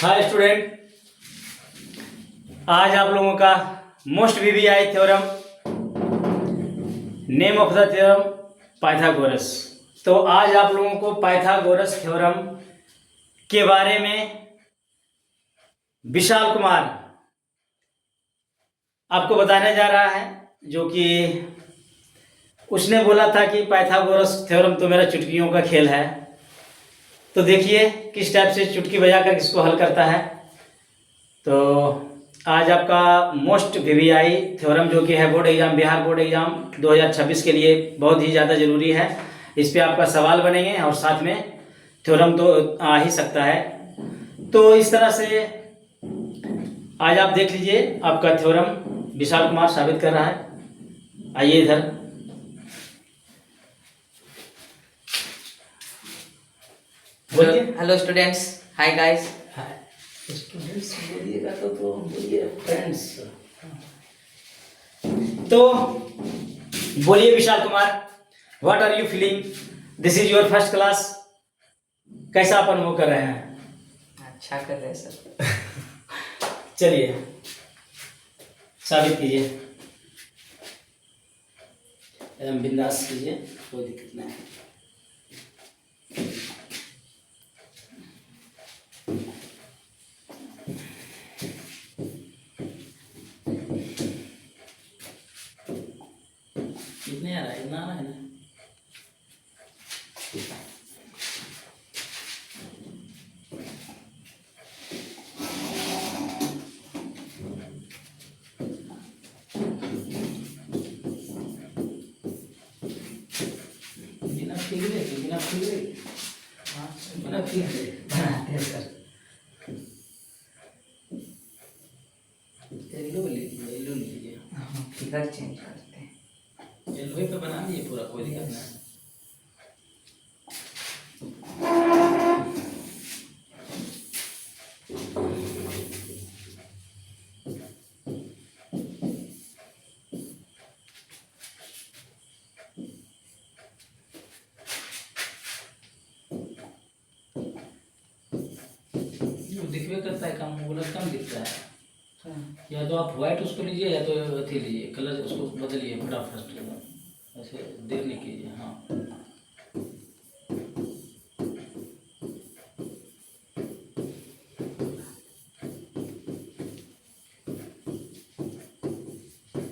Hi student, आज आप लोगों का most VVI theorem, name of the theorem Pythagoras. तो आज आप लोगों को पाइथागोरस थ्योरम के बारे में विशाल कुमार आपको बताने जा रहा है, जो कि उसने बोला था कि पाइथागोरस थ्योरम तो मेरा चुटकियों का खेल है। तो देखिए किस टाइप से चुटकी बजाकर इसको हल करता है। तो आज आपका मोस्ट वीवीआई थ्योरम जो कि है board exam, Bihar board exam 2026 के लिए बहुत ही ज़्यादा ज़रूरी है। इस पे आपका सवाल बनेंगे और साथ में थ्योरम तो आ ही सकता है। तो इस तरह से आज आप देख लीजिए, आपका थ्योरम विशाल कुमार साबित कर रहा है। आइए इधर। Hello students, hi guys. Students बोलिएगा तो बोलिए फ्रेंड्स। तो बोलिए Vishal Kumar, what are you feeling? This is your first class. कैसा आप अनुभव कर रहे हैं? अच्छा कर रहे हैं सर। चलिए साबित कीजिए, एकदम बिंदास कीजिए, कोई दिक्कत नहीं है। कितने आ रहा है? इतना आ रहा है ना? बिना फिगरे बनाते हैं सर। येलो लीजिए, येलो लीजिए। फिगर चेंज करते हैं। येलो ही पे बना दिए पूरा, कोई दिक्कत नहीं। दिखवे करता है कम, वो कम दिखता है। या तो आप व्हाइट उसको लीजिए या तो अथी लीजिए, कलर उसको बदलिए फटाफट, ऐसे देर नहीं कीजिए। हाँ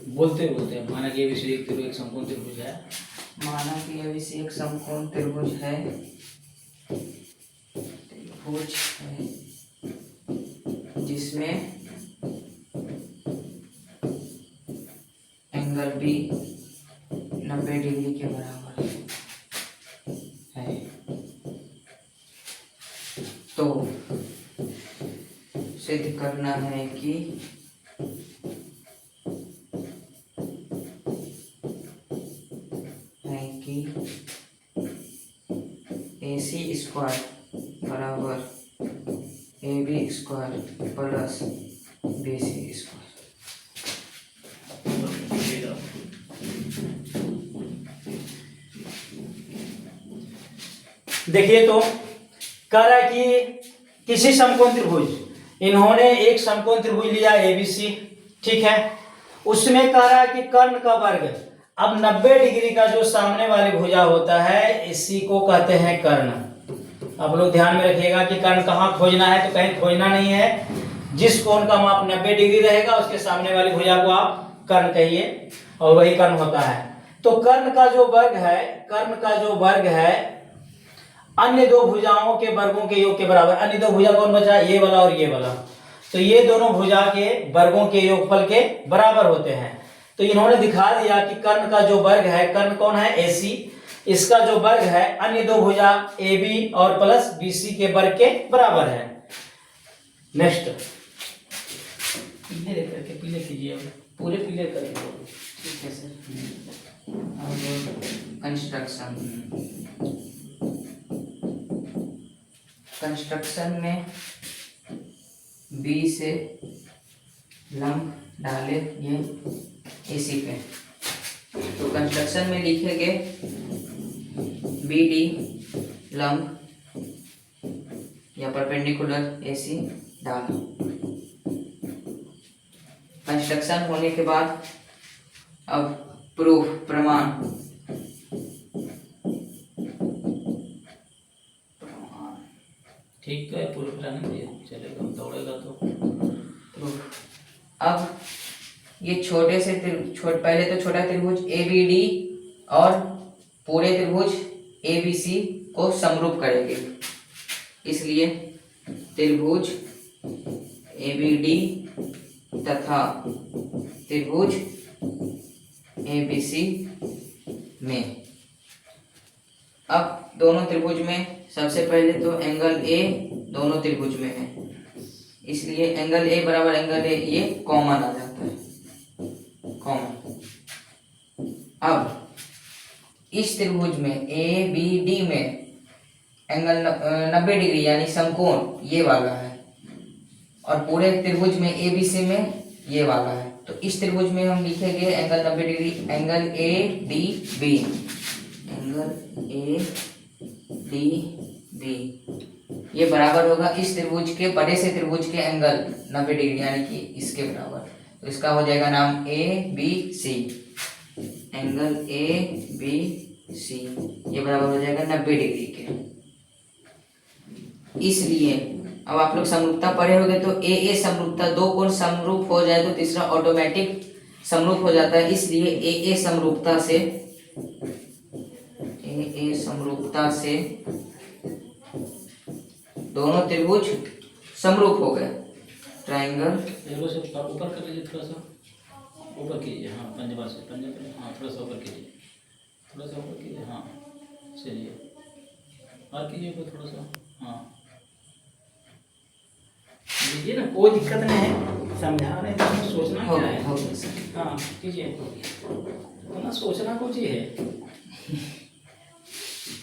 बोलते बोलते माना कि विषय एक त्रिभुज, एक समकोण त्रिभुज है। माना कि अब इसे एक समकोण त्रिभुज है, त्रिभुज है जिसमें एंगल बी 90 डिग्री के बराबर है। तो सिद्ध करना है कि AC स्क्वायर बराबर AB square plus BC square. देखिए तो कह रहा है कि किसी समकोण त्रिभुज, इन्होंने एक समकोण त्रिभुज लिया ABC, ठीक है। उसमें कह रहा है कि कर्ण का वर्ग, अब 90 डिग्री का जो सामने वाली भुजा होता है इसी को कहते हैं कर्ण। आप लोग ध्यान में रखिएगा कि कर्ण कहाँ खोजना है, तो कहीं खोजना नहीं है। जिस कोण का माप 90 डिग्री रहेगा उसके सामने वाली भुजा को आप कर्ण कहिए और वही कर्ण होता है। तो कर्ण का जो वर्ग है, कर्ण का जो वर्ग है अन्य दो भुजाओं के वर्गों के योग के बराबर। अन्य दो भुजा कौन बचा? ये वाला और ये वाला। तो ये दोनों भुजा के वर्गों के योगफल के बराबर होते हैं। तो इन्होंने दिखा दिया कि कर्ण का जो वर्ग है, कर्ण कौन है? AC, इसका जो वर्ग है अन्य दो भुजा AB और प्लस BC के वर्ग के बराबर है। नेक्स्ट पीले करके पीले कीजिए, पूरे पीले करके। ठीक है सर। अब कंस्ट्रक्शन में B से लंब डाले ये AC पे। तो कंस्ट्रक्शन में लिखेंगे BD लंब या परपेंडिकुलर AC डाला। कंस्ट्रक्शन होने के बाद अब प्रूफ प्रमाण ठीक है, पूरे प्लान दिए चलेगा, दौड़ेगा तो प्रूफ। अब ये छोटे से पहले तो छोटा त्रिभुज ABD और पूरे त्रिभुज ABC को समरूप करेंगे, इसलिए त्रिभुज ABD तथा त्रिभुज ABC में, अब दोनों त्रिभुज में सबसे पहले तो एंगल A दोनों त्रिभुज में है, इसलिए एंगल A बराबर एंगल A ये कॉमन आ जाता है, कॉमन। अब इस त्रिभुज में ABD में एंगल 90 डिग्री यानी समकोण ये वाला है, और पूरे त्रिभुज में ABC में ये वाला है, तो इस त्रिभुज में हम लिखेंगे angle 90 degree, angle ADB, angle ADB ये बराबर होगा इस त्रिभुज के बड़े से त्रिभुज के एंगल 90 डिग्री यानी कि इसके बराबर, तो इसका हो जाएगा नाम ABC, एंगल ABC ये बराबर हो जाएगा 90 डिग्री के। इसलिए अब आप लोग समरूपता पढ़े होंगे तो AA समरूपता, दो कोण समरूप हो जाए तो तीसरा ऑटोमेटिक समरूप हो जाता है, इसलिए AA समरूपता से दोनों त्रिभुज समरूप हो गए। ट्रायंगल ऊपर कर लीजिए, थोड़ा सा ऊपर कीजिए, हाँ पंजवा से, हाँ थोड़ा सा ऊपर कीजिए, थोड़ा सा ऊपर कीजिए, हाँ चलिए और कीजिए ऊपर थोड़ा सा, हाँ लीजिए ना, कोई दिक्कत नहीं है, समझा रहे हैं, सोचना क्या है, हाँ कीजिए, इतना सोचना कुछ ही है।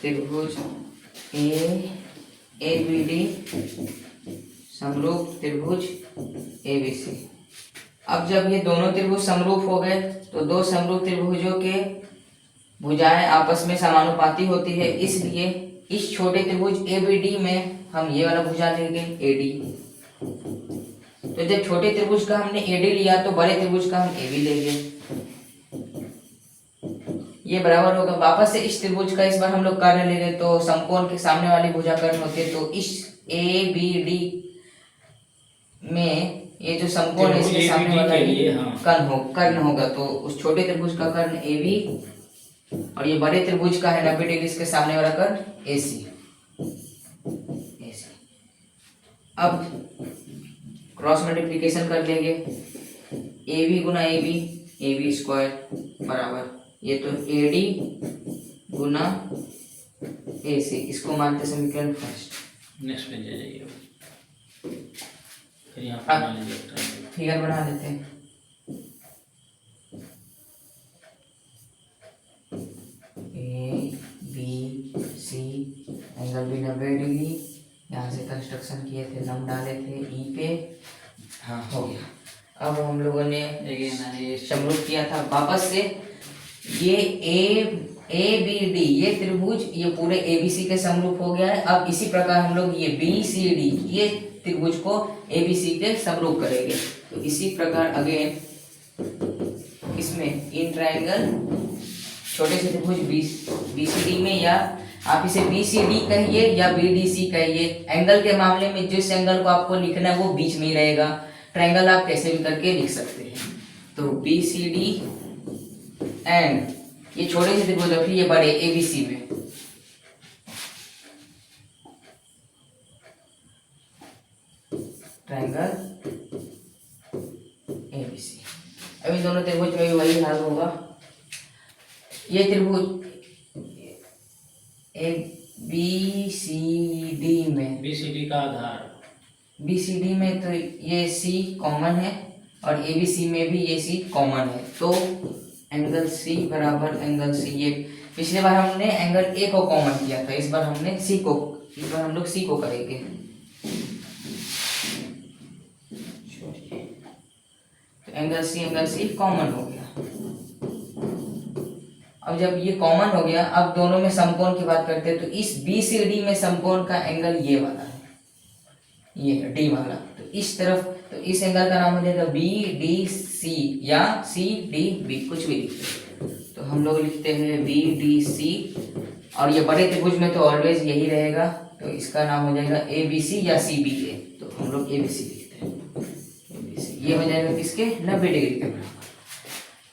त्रिभुज ABD समरूप त्रिभुज ABC। अब जब ये दोनों त्रिभुज समरूप हो गए तो दो समरूप त्रिभुजों के भुजाएं आपस में समानुपाती होती है, इसलिए इस छोटे त्रिभुज ABD में हम ये वाला भुजा लेंगे AD। तो जब छोटे त्रिभुज का हमने AD लिया तो बड़े त्रिभुज का हम AB लेंगे, ये बराबर होगा वापस से इस त्रिभुज का इस बार हम लोग कर्ण लेंगे, तो समकोण के सामने वाली भुजा कर्ण होती है, तो इस ABD में ये जो समकोण है इसके सामने वाला कर्ण होगा, तो उस छोटे त्रिभुज का कर्ण AB और ये बड़े त्रिभुज का है 90 डिग्री, इसके सामने वाला कर्ण AC। अब क्रॉस मल्टीप्लिकेशन कर लेंगे, AB गुना AB स्क्वायर बराबर, ये तो AD गुना AC, इसको मानते समीकरण फर्स्ट। नेक्स्ट पे जाइए, फिर यहाँ बना लीजिए, फिगर बना लेते हैं। ABC एंगल भी 90 डिग्री, यहाँ से कंस्ट्रक्शन किए थे, नम डाले थे E पे, हाँ हो गया। अब हम लोगों ने समरूप किया था वापस से, ये ABD ये त्रिभुज ये पूरे ABC के समरूप हो गया है। अब इसी प्रकार हम लोग ये BCD ये त्रिभुज को ABC के समरूप करेंगे, तो इसी प्रकार अगेन इसमें इन ट्रायंगल छोटे से त्रिभुज BCD में, या आप इसे BCD कहिए या BDC कहिए, एंगल के मामले में जिस एंगल को आपको लिखना है वो बीच में ही रहेगा, ट्रायंगल आप कैसे भी करके लिख सकते हैं। तो BCD एंड ये छोटे से त्रिभुज और फिर ये बड़े ABC में, ट्रायंगल ABC। अब इन दोनों त्रिभुज में भी वही हाल होगा, ये त्रिभुज BCD में, BCD का आधार, BCD में तो ये C कॉमन है और ABC में भी ये C कॉमन है, तो एंगल C बराबर एंगल C, ये पिछले बार हमने एंगल A को कॉमन किया था, इस बार हम लोग C को करेंगे। तो एंगल C कॉमन हो गया। अब जब ये कॉमन हो गया, अब दोनों में समकोण की बात करते हैं, तो इस BCD में समकोण का एंगल ये वाला है, ये डी वाला, तो इस तरफ, तो इस एंगल का नाम हो जाएगा बी डी सी या सी डी बी, कुछ भी लिखते हैं। तो हम लोग लिखते हैं बी डी सी, और ये बड़े त्रिभुज में तो ऑलवेज यही रहेगा, तो इसका नाम हो जाएगा ए बी सी या सी बी ए, तो हम लोग ए बी सी लिखते हैं, ABC। ये हो जाएगा किसके 90 डिग्री के बराबर।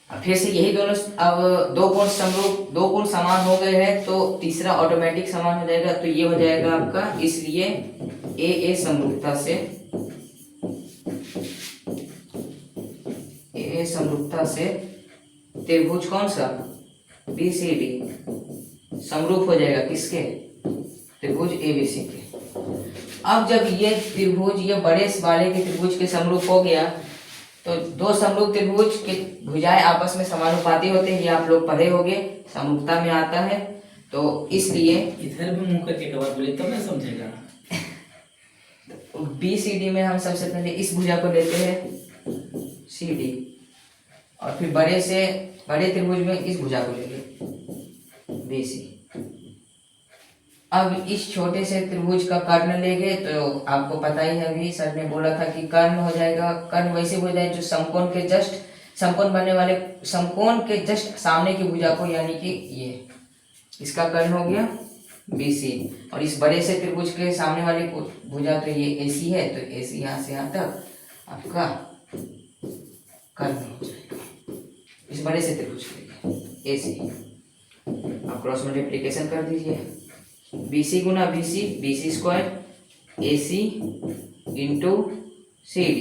अब फिर से यही दोनों, अब दो कोण समरूप, दो कोण समान हो गए हैं, तो तीसरा ऑटोमेटिक समान हो जाएगा, तो ये हो जाएगा आपका, इसलिए ए समरूपता से त्रिभुज कौन सा बी सी डी समरूप हो जाएगा किसके, त्रिभुज ए बी सी के। अब जब ये त्रिभुज ये बड़े वाले के त्रिभुज के समरूप हो गया, तो दो समरूप त्रिभुज के भुजाएं आपस में समानुपाती होते हैं, ये आप लोग पढ़े होंगे, समरूपता में आता है, तो इसलिए इधर भी मुंह करके कवर बोले तब ना समझेगा। बी सी डी में हम सबसे पहले इस भुजा को लेते हैं सी डी, और फिर बड़े त्रिभुज में इस भुजा को लेंगे बी सी। अब इस छोटे से त्रिभुज का कर्ण लेंगे, तो आपको पता ही है, अभी सर ने बोला था कि कर्ण हो जाएगा, कर्ण वैसे हो जाए जो समकोण के जस्ट सामने की भुजा को, यानी कि ये इसका कर्ण हो गया BC, और इस बड़े से त्रिभुज के सामने वाले भुजा तो ये AC है, तो AC यहाँ से यहाँ तक आपका कर्ण हो जाएगा इस बड़े से त्रिभुज के लिए AC। आप क्रॉस मल्टीप्लिकेशन कर दीजिए, BC गुना BC square AC into CD,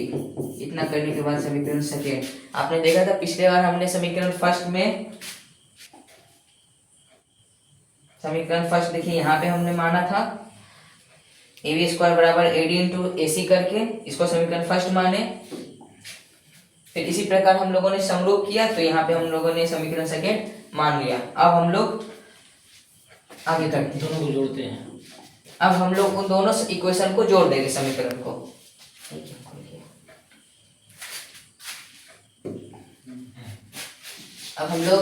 इतना करने के बाद समीकरण सेकेंड। आपने देखा था पिछले बार हमने समीकरण फर्स्ट देखिए, यहाँ पे हमने माना था AB स्क्वायर बराबर AD इंटू AC करके, इसको समीकरण फर्स्ट माने। फिर इसी प्रकार हम लोगों ने समरूप किया, तो यहाँ पे हम लोगों ने समीकरण सेकेंड मान लिया। अब हम लोग आगे करते हैं, दोनों को जोड़ते हैं। अब हम लोग उन दोनों इक्वेशन को जोड़ देंगे समीकरण को। अब हम लोग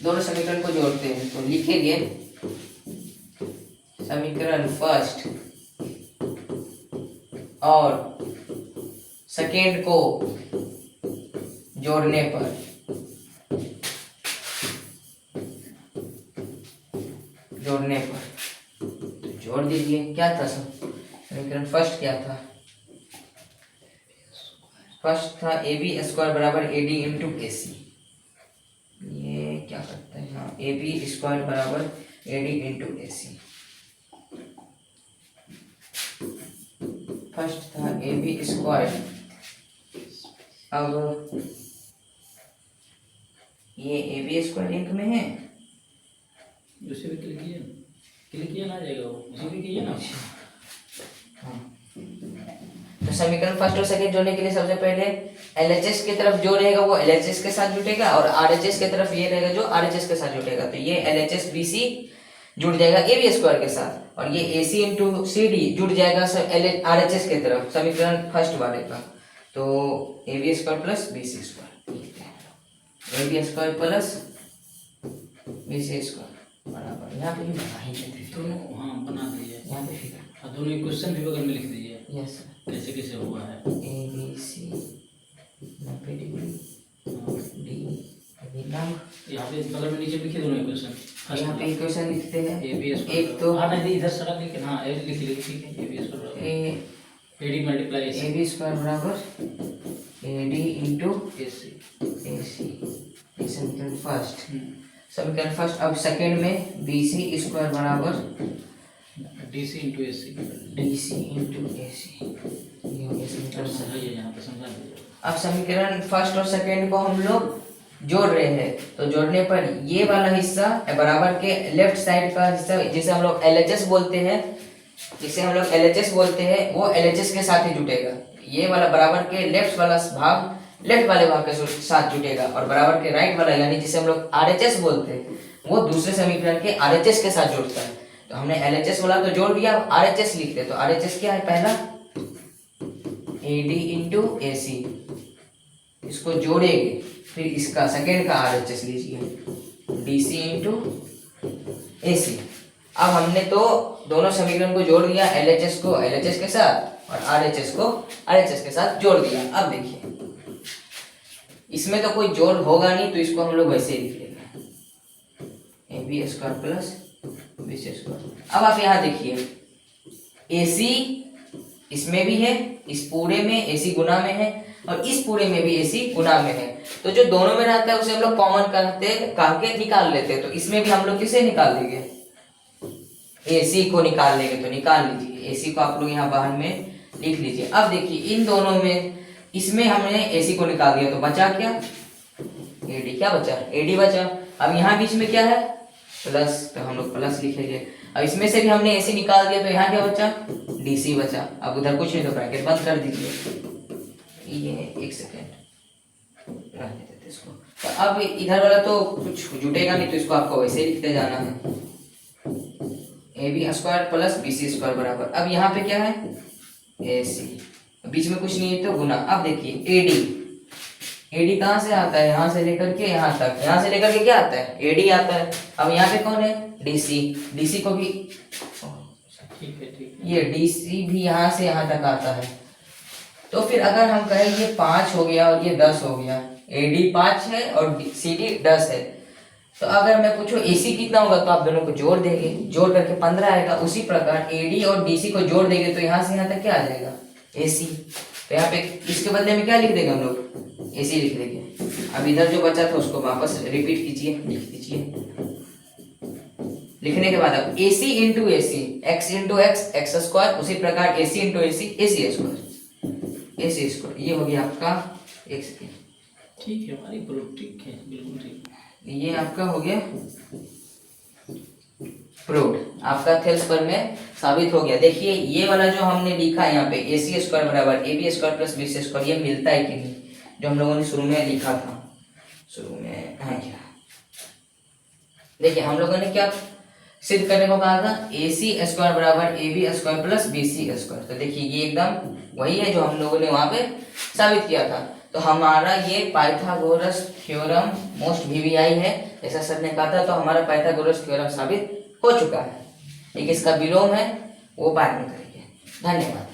दोनों समीकरण को जोड़ते हैं, तो लिखेंगे समीकरण फर्स्ट और सेकेंड को जोड़ने पर तो जोड़ दीजिए। क्या था समीकरण फर्स्ट क्या था? फर्स्ट था AB स्क्वायर बराबर AD इंटू AC। ये क्या करते हैं, हाँ, AB स्क्वायर बराबर AD इंटू AC। फर्स्ट था AB स्क्वायर, अब ये AB स्क्वायर इंक में है, उसे भी क्लिक किया ना जाएगा, वो उसे भी कीजिए ना। हाँ। तो समीकरण फर्स्ट और सेकंड जोड़ने के लिए सबसे पहले LHS की तरफ जो रहेगा वो LHS के साथ जुटेगा, और RHS की तरफ ये रहेगा जो RHS के साथ जुटेगा। तो ये LHS BC जुड़ जाएगा AB स्क्वायर के साथ, और ये AC इंटू CD जुड़ जाएगा RHS के तरफ समीकरण फर्स्ट वाले का। तो AB square plus BC square, AB square plus BC square बराबर, यहाँ पे भी बना ही देते दोनों, हाँ बना दीजिए, यहाँ पे फिगर, और दोनों इक्वेशन भी बगल में लिख दीजिए। Yes sir. कैसे कैसे हुआ है, ABC 90 डिग्री D यहाँ पे बगल में नीचे लिखिए दोनों इक्वेशन। यहाँ पे इक्वेशन लिखते हैं, AB एक तो हाँ नहीं इधर सड़क लिखे, हाँ ए लिख लीजिए, ठीक है। AB square AD multiply AB square बराबर AD इंटू AC। समीकरण फर्स्ट। अब सेकंड में BC स्क्वायर बराबर DC इंटू AC। ये हो गया समीकरण फर्स्ट। समझाइए यहाँ पे, समझा दीजिए। अब समीकरण फर्स्ट और सेकंड को हम लोग जोड़ रहे हैं, तो जोड़ने पर ये वाला हिस्सा बराबर के लेफ्ट साइड का हिस्सा जिसे हम लोग LHS बोलते हैं, वो LHS के साथ ही जुटेगा। ये वाला बराबर के लेफ्ट वाला भाग लेफ्ट वाले भाग के साथ जुटेगा, और बराबर के राइट वाला यानी जिसे हम लोग RHS बोलते हैं वो दूसरे समीकरण के RHS के साथ जुड़ता है। तो हमने LHS वाला तो जोड़ दिया, RHS लिखते हैं। तो RHS क्या है, पहला AD इंटू AC, इसको जोड़ेंगे, फिर इसका सेकेंड का RHS लीजिए DC इंटू AC। अब हमने तो दोनों समीकरण को जोड़ दिया, LHS को LHS के साथ और RHS को RHS के साथ जोड़ दिया। अब देखिए इसमें तो कोई जोड़ होगा नहीं, तो इसको हम लोग वैसे ही लिख लेंगे AB square plus BC square. अब आप यहाँ देखिए AC इसमें भी है, इस पूरे में AC गुना में है और इस पूरे में भी AC गुना में है, तो जो दोनों में रहता है उसे हम लोग कॉमन करके निकाल लेते हैं। तो इसमें भी हम लोग किसे निकाल देंगे, AC को निकाल लेंगे। तो निकाल लीजिए, AC को आप लोग यहाँ बाहर में लिख लीजिए। अब देखिए इन दोनों में, इसमें हमने AC को निकाल दिया तो बचा क्या, AD। क्या बचा, AD बचा। अब यहाँ बीच में क्या है, प्लस, तो हम लोग प्लस लिखेंगे। अब इसमें से भी हमने AC निकाल दिया तो यहाँ क्या बचा, DC बचा। अब उधर कुछ नहीं तो ब्रैकेट बंद कर दीजिए। ये एक सेकेंड रहने देते इसको। तो अब इधर वाला तो कुछ जुटेगा नहीं, तो इसको आपको वैसे ही लिखते जाना है, AB square plus BC square बराबर। अब यहाँ पे क्या है, AC, बीच में कुछ नहीं है तो गुना। अब देखिए AD कहाँ से आता है, यहाँ से लेकर के यहाँ तक, यहाँ से लेकर के क्या आता है, AD आता है। अब यहाँ पे कौन है, DC को भी, ठीक है ये DC भी यहाँ से यहाँ तक आता है। तो फिर अगर हम कहें ये 5 हो गया और ये 10 हो गया, AD 5 है और CD 10 है, तो अगर मैं पूछूं AC कितना होगा, तो आप दोनों को जोड़ देंगे, जोड़ करके 15 आएगा। उसी प्रकार AD और DC को जोड़ देंगे तो यहाँ से यहाँ तक क्या आ जाएगा, AC। तो यहाँ पे इसके बदले में क्या लिख देंगे हम लोग, AC लिख देंगे। अब इधर जो बचा था उसको वापस रिपीट कीजिए, लिख दीजिए। लिखने के बाद अब AC into AC, x into x square, उसी प्रकार AC into AC AC square, ये हो गया आपका, एक सेकेंड, ठीक है हमारी प्रूफ ठीक है, बिल्कुल ठीक। ये आपका हो गया प्रूव्ड, आपका थेल्स पर में साबित हो गया। देखिए ये वाला जो हमने लिखा है यहाँ पे AC स्क्वायर बराबर AB square plus BC square, ये मिलता है कि नहीं, जो हम लोगों ने शुरू में लिखा था, शुरू में है क्या। देखिए हम लोगों ने क्या सिद्ध करने को कहा था, AC स्क्वायर बराबर AB square plus BC square. तो देखिए ये एकदम वही है जो हम लोगों ने वहां पे साबित किया था। तो हमारा ये पाइथागोरस थ्योरम मोस्ट VVI है, जैसा सर ने कहा था। तो हमारा पाइथागोरस थ्योरम साबित हो चुका है। एक इसका विलोम है, वो बाद में करेंगे। धन्यवाद।